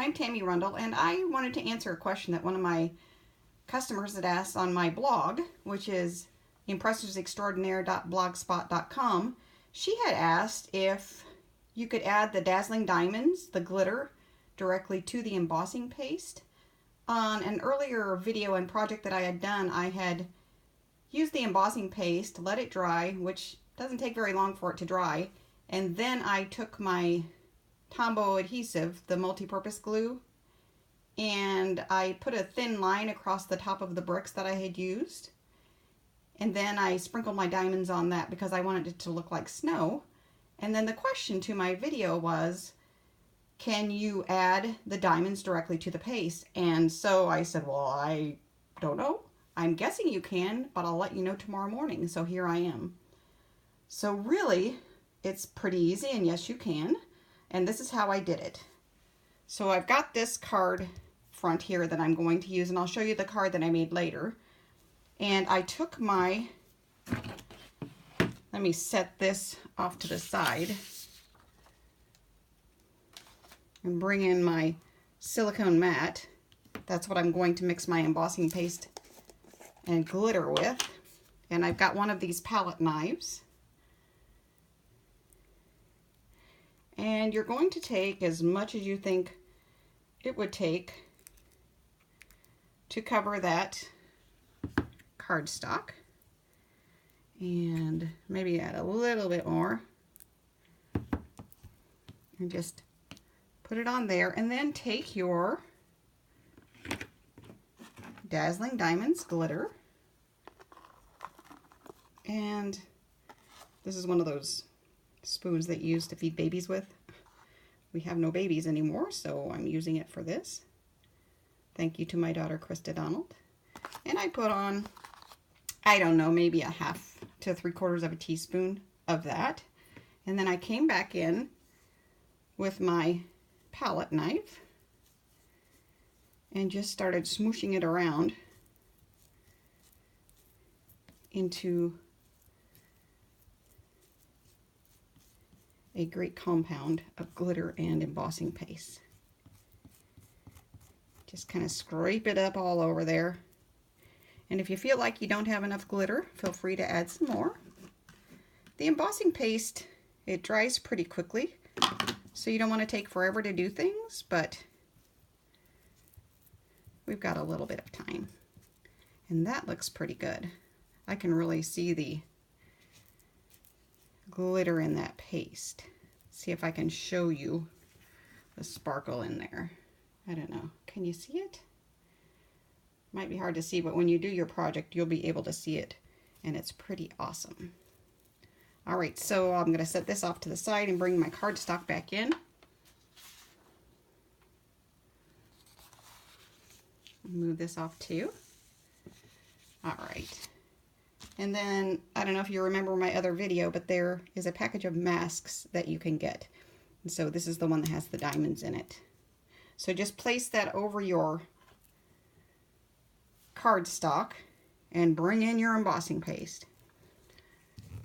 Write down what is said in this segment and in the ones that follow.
I'm Tammy Rundle, and I wanted to answer a question that one of my customers had asked on my blog, which is impressorsextraordinaire.blogspot.com. She had asked if you could add the dazzling diamonds, the glitter, directly to the embossing paste. On an earlier video and project that I had done, I had used the embossing paste, let it dry, which doesn't take very long for it to dry, and then I took my Tombow adhesive, the multi-purpose glue, and I put a thin line across the top of the bricks that I had used, and then I sprinkled my diamonds on that because I wanted it to look like snow. And then the question to my video was, can you add the diamonds directly to the paste? And so I said, well, I don't know. I'm guessing you can, but I'll let you know tomorrow morning. So here I am. So really, it's pretty easy, and yes, you can. And this is how I did it. So I've got this card front here that I'm going to use, and I'll show you the card that I made later. And I took my, let me set this off to the side and bring in my silicone mat. That's what I'm going to mix my embossing paste and glitter with. And I've got one of these palette knives. And you're going to take as much as you think it would take to cover that cardstock, and maybe add a little bit more, and just put it on there, and then take your Dazzling Diamonds glitter, and this is one of those spoons that you used to feed babies with. We have no babies anymore, so I'm using it for this. Thank you to my daughter Krista Donald. And I put on, I don't know, maybe a 1/2 to 3/4 of a teaspoon of that. And then I came back in with my palette knife and just started smooshing it around into a great compound of glitter and embossing paste. Just kind of scrape it up all over there. And if you feel like you don't have enough glitter, feel free to add some more. The embossing paste, it dries pretty quickly, so you don't want to take forever to do things, but we've got a little bit of time. And that looks pretty good. I can really see the glitter in that paste. See if I can show you the sparkle in there. I don't know. Can you see it? Might be hard to see, but when you do your project, you'll be able to see it, and it's pretty awesome. All right, so I'm going to set this off to the side and bring my cardstock back in. Move this off too. All right. And then, I don't know if you remember my other video, but there is a package of masks that you can get. And so this is the one that has the diamonds in it. So just place that over your cardstock and bring in your embossing paste.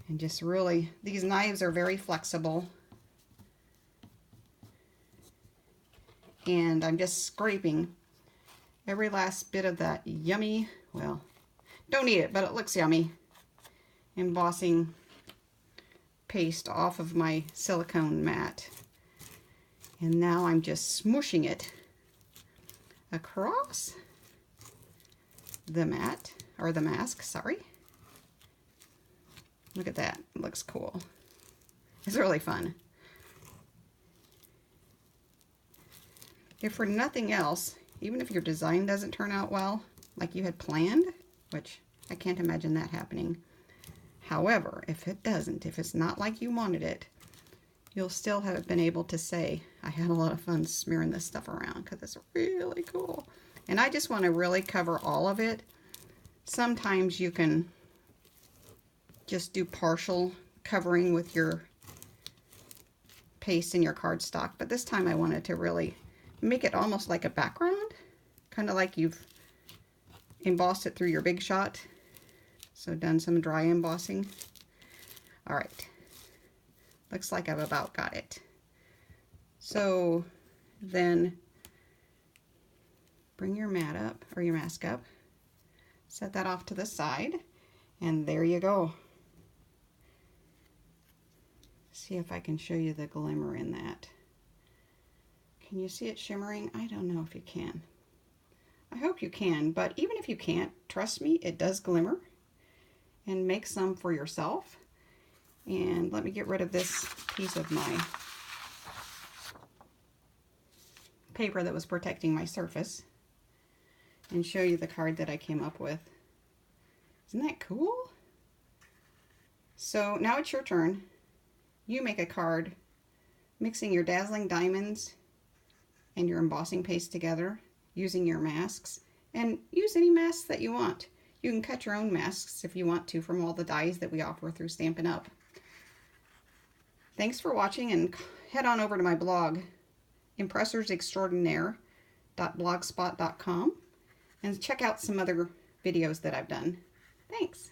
And just really, these knives are very flexible. And I'm just scraping every last bit of that yummy, well, don't eat it, but it looks yummy, embossing paste off of my silicone mat. And now I'm just smooshing it across the mat, or the mask, sorry. Look at that, it looks cool. It's really fun. If for nothing else, even if your design doesn't turn out well, like you had planned, which I can't imagine that happening. However, if it doesn't, if it's not like you wanted it, you'll still have been able to say, I had a lot of fun smearing this stuff around because it's really cool. And I just want to really cover all of it. Sometimes you can just do partial covering with your paste and your cardstock, but this time I wanted to really make it almost like a background, kind of like you've embossed it through your Big Shot. So done some dry embossing. All right, looks like I've about got it. So then bring your mat up, or your mask up, set that off to the side, and there you go. See if I can show you the glimmer in that. Can you see it shimmering? I don't know if you can. I hope you can, but even if you can't, trust me, it does glimmer. And make some for yourself. And let me get rid of this piece of my paper that was protecting my surface and show you the card that I came up with. Isn't that cool? So now it's your turn. You make a card mixing your dazzling diamonds and your embossing paste together using your masks, and use any masks that you want. You can cut your own masks if you want to from all the dies that we offer through Stampin' Up. Thanks for watching, and head on over to my blog, impressorsextraordinaire.blogspot.com, and check out some other videos that I've done. Thanks.